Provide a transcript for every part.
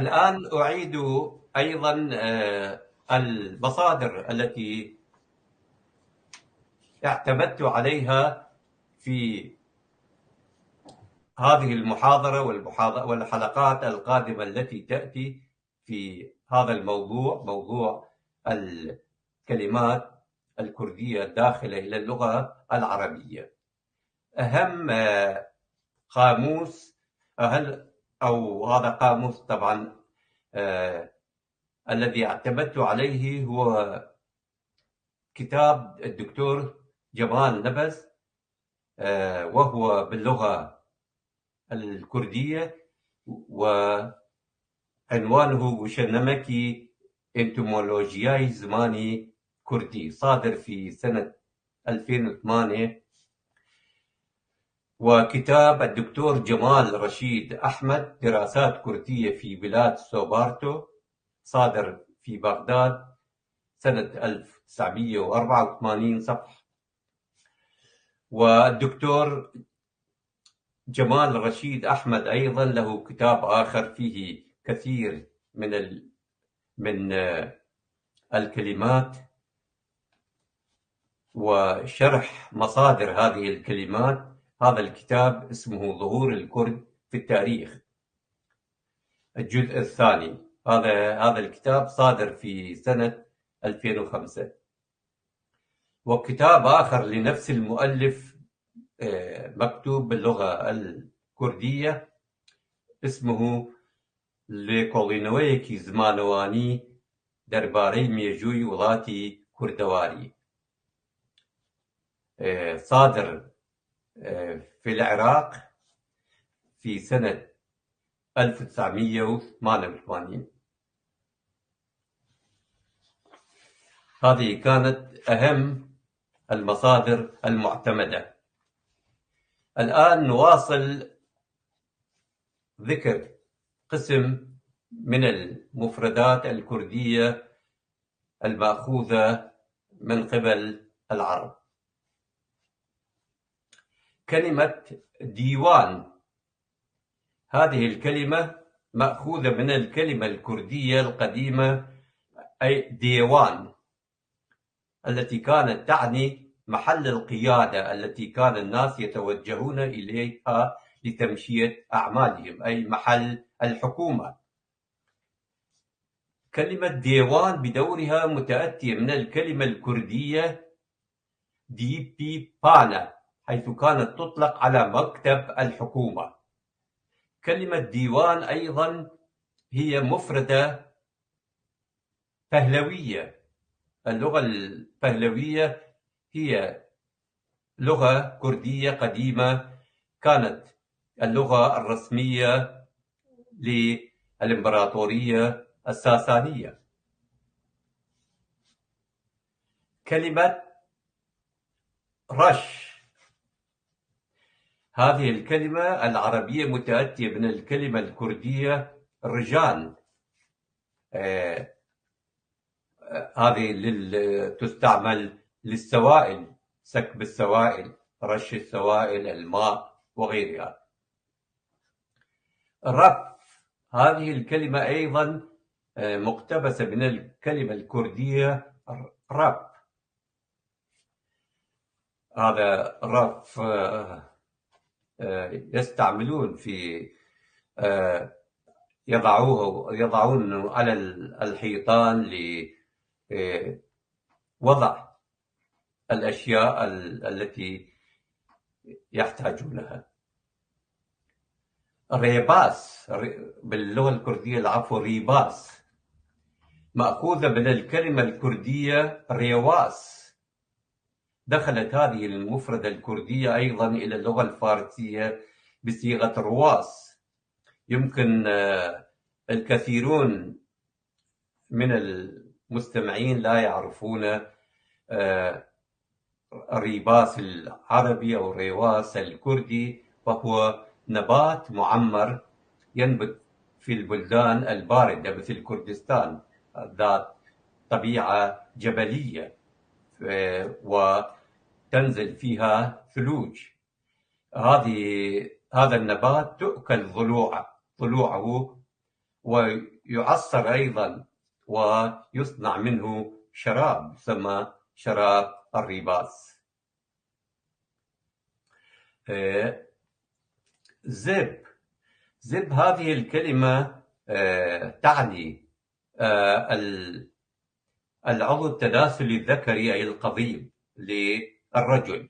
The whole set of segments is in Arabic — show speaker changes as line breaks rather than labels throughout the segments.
الآن أعيد أيضا المصادر التي اعتمدت عليها في هذه المحاضرة والحلقات القادمة التي تأتي في هذا الموضوع، موضوع الكلمات الكردية الداخلة إلى اللغة العربية. أهم قاموس أو هذا قاموس طبعا الذي اعتمدت عليه هو كتاب الدكتور جمال نبز، وهو باللغة الكردية، وعنوانه وشنمكي انتمولوجياي زماني كردي، صادر في سنة 2008. وكتاب الدكتور جمال رشيد أحمد دراسات كردية في بلاد سوبارتو، صادر في بغداد سنة 1984 صفحة. والدكتور جمال رشيد أحمد أيضا له كتاب آخر فيه كثير من الكلمات وشرح مصادر هذه الكلمات. هذا الكتاب اسمه ظهور الكرد في التاريخ، الجزء الثاني. هذا الكتاب صادر في سنة 2005. وكتاب آخر لنفس المؤلف مكتوب باللغة الكردية اسمه لكولينويكي زمانواني درباري ميجوي ولاتی كردواري، صادر في العراق في سنة 1988. هذه كانت أهم المصادر المعتمدة. الآن نواصل ذكر قسم من المفردات الكردية المأخوذة من قبل العرب. كلمة ديوان، هذه الكلمة مأخوذة من الكلمة الكردية القديمة أي ديوان، التي كانت تعني محل القيادة التي كان الناس يتوجهون إليها لتمشية أعمالهم، أي محل الحكومة. كلمة ديوان بدورها متأتية من الكلمة الكردية دي بي بانا، حيث كانت تطلق على مكتب الحكومة. كلمة ديوان أيضا هي مفردة بهلوية. اللغة البهلوية هي لغة كردية قديمة، كانت اللغة الرسمية للإمبراطورية الساسانية. كلمة رش، هذه الكلمة العربية متأتية من الكلمة الكردية رجان. هذه تستعمل للسوائل، سكب السوائل، رش السوائل، الماء وغيرها. رف، هذه الكلمة أيضا مقتبسة من الكلمة الكردية رب. هذا رف يستعملون في يضعون على الحيطان لوضع الأشياء التي يحتاجونها. ريباس، باللغة الكردية العفو ريباس، مأخوذة من الكلمة الكردية ريواس. دخلت هذه المفردة الكردية أيضا إلى اللغة الفارسية بصيغة رواس. يمكن الكثيرون من المستمعين لا يعرفون ريباس العربي أو ريواس الكردي، وهو نبات معمر ينبت في البلدان الباردة مثل كردستان ذات طبيعة جبلية وتنزل فيها ثلوج. هذا النبات تؤكل ضلوعه، ويعصر أيضا ويصنع منه شراب يسمى شراب الريباس. زب هذه الكلمة تعني العضو التناسلي الذكري أي القضيب للرجل،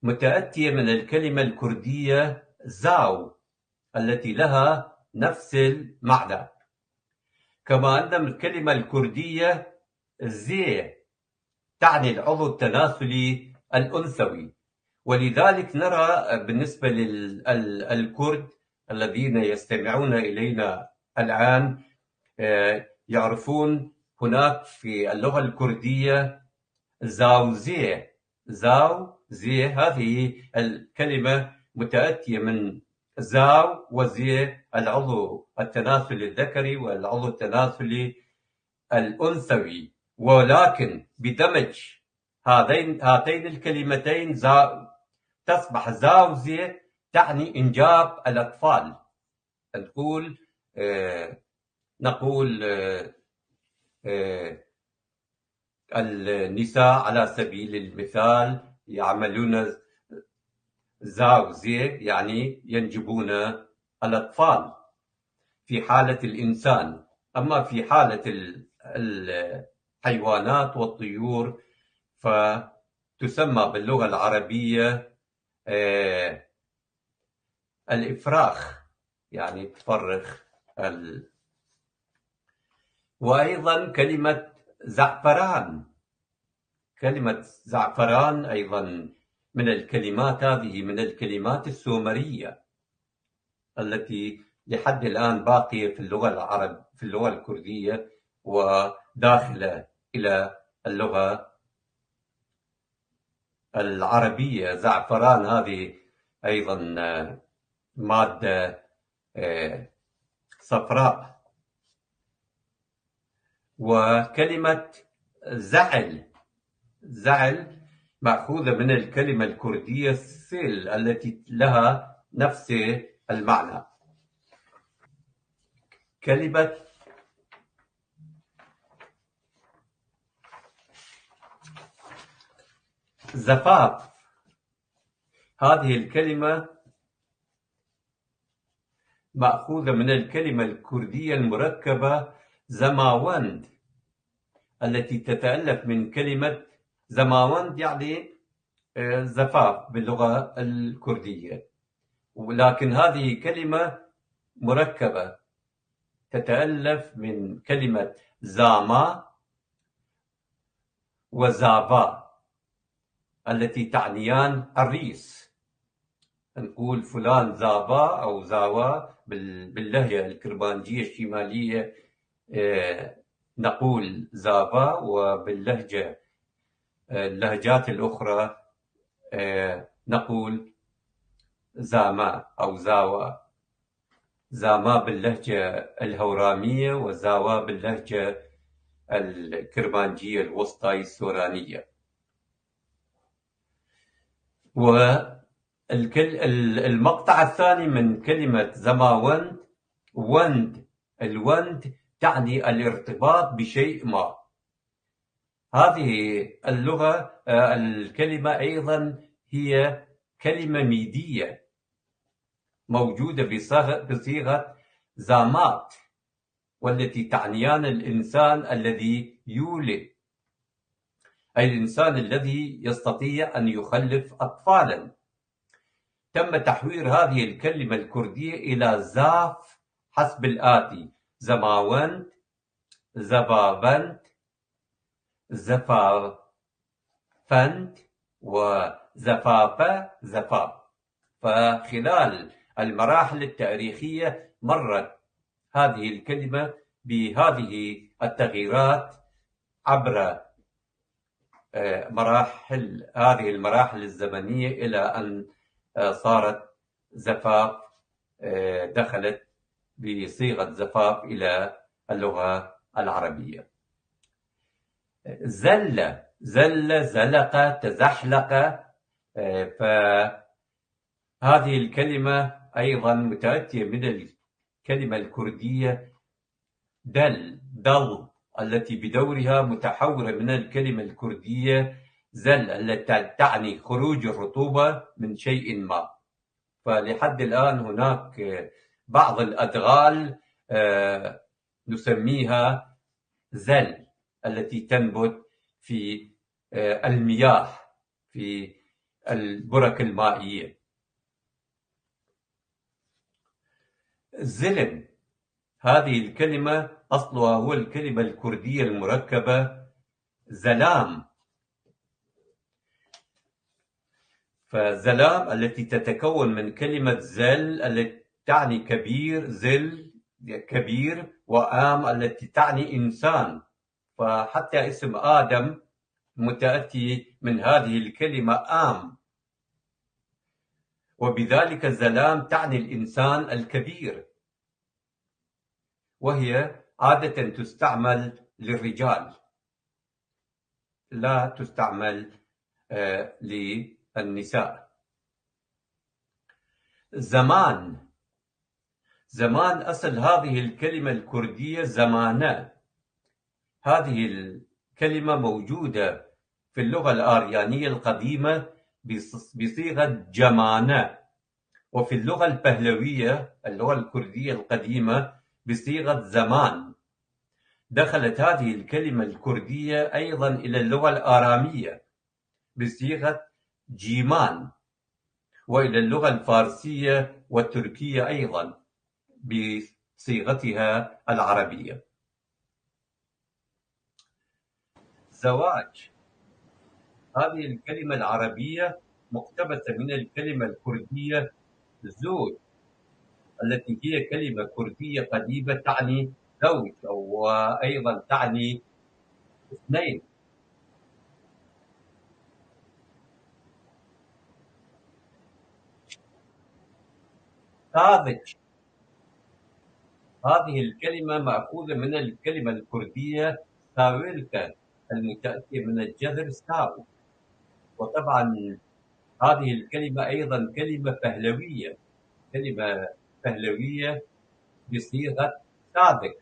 متأتية من الكلمة الكردية زاو التي لها نفس المعنى، كما أن الكلمة الكردية زي تعني العضو التناسلي الأنثوي. ولذلك نرى بالنسبة للكرد الذين يستمعون إلينا الآن يعرفون هناك في اللغة الكردية زاوزي. زاوزي هذه الكلمة متأتية من زاو وزي، العضو التناسلي الذكري والعضو التناسلي الأنثوي، ولكن بدمج هاتين الكلمتين تصبح زاوزي تعني إنجاب الأطفال. نقول النساء على سبيل المثال يعملون زاوزي يعني ينجبون الأطفال في حالة الإنسان. أما في حالة الحيوانات والطيور فتسمى باللغة العربية الإفراخ، يعني تفرخ وأيضا كلمة زعفران أيضا من الكلمات هذه، من الكلمات السومرية التي لحد الآن باقية في اللغة الكردية وداخلة إلى اللغة العربية. زعفران هذه أيضا مادة صفراء. وكلمة زعل مأخوذة من الكلمة الكردية سيل التي لها نفس المعنى. كلمة زفاف، هذه الكلمة مأخوذة من الكلمة الكردية المركبة زماوند التي تتألف من كلمة زماوند يعني زفاف باللغة الكردية، ولكن هذه كلمة مركبة تتألف من كلمة زاما وزافا التي تعنيان الريس. نقول فلان زافا أو زاوا باللهجة الكرمانجية الشمالية نقول زافا، اللهجات الأخرى نقول زاما أو زاوا. زاما باللهجة الهورامية وزاوا باللهجة الكرمانجية الوسطى السورانية. والمقطع الثاني من كلمة زماوند الوند تعني الارتباط بشيء ما. هذه الكلمة أيضا هي كلمة ميدية موجودة بصيغة زامات، والتي تعنيان الإنسان الذي يولد، أي الإنسان الذي يستطيع أن يخلف أطفالا. تم تحوير هذه الكلمة الكردية إلى زاف حسب الآتي: زماوند، زبابند، زفافند، وزفافة زفاف. فخلال المراحل التاريخية مرت هذه الكلمة بهذه التغييرات عبر هذه المراحل الزمنية إلى أن صارت زفاف، دخلت بصيغة زفاف إلى اللغة العربية. زلق، تزحلق. فهذه الكلمة أيضا متأتية من الكلمة الكردية دل التي بدورها متحورة من الكلمة الكردية زل التي تعني خروج الرطوبة من شيء ما. فلحد الآن هناك بعض الأدغال نسميها زل التي تنبت في المياه، في البرك المائية. زلم، هذه الكلمة أصلها هو الكلمة الكردية المركبة زلام، فزلام التي تتكون من كلمة زل التي تعني كبير، زل كبير، وآم التي تعني إنسان. فحتى اسم آدم متأتي من هذه الكلمة آم، وبذلك زلام تعني الإنسان الكبير، وهي عادة تستعمل للرجال، لا تستعمل للنساء. زمان، زمان أصل هذه الكلمة الكردية زمانة. هذه الكلمة موجودة في اللغة الآريانية القديمة بصيغة جمانة، وفي اللغة البهلوية اللغة الكردية القديمة بصيغة زمان. دخلت هذه الكلمة الكردية أيضا إلى اللغة الآرامية بصيغة جيمان، وإلى اللغة الفارسية والتركية أيضا بصيغتها العربية. زواج، هذه الكلمة العربية مقتبسة من الكلمة الكردية زوج، التي هي كلمة كردية قديمة تعني زوج، وأيضا تعني اثنين. ساذج، هذه الكلمة مأخوذة من الكلمة الكردية ساويلكا المتأتية من الجذر ساو. وطبعا هذه الكلمة أيضا كلمة بهلوية، كلمة بهلوية بصيغة ساذج.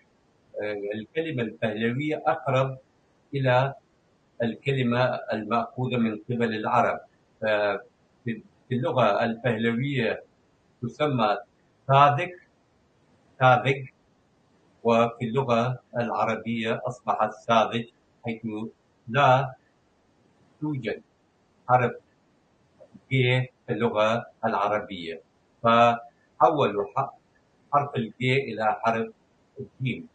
الكلمة البهلوية أقرب إلى الكلمة المأخوذة من قبل العرب. في اللغة البهلوية تسمى ساذج، ساذج، وفي اللغة العربية أصبحت ساذج، حيث لا توجد حرف ج في اللغة العربية، فحولوا حرف الج إلى حرف الجيم.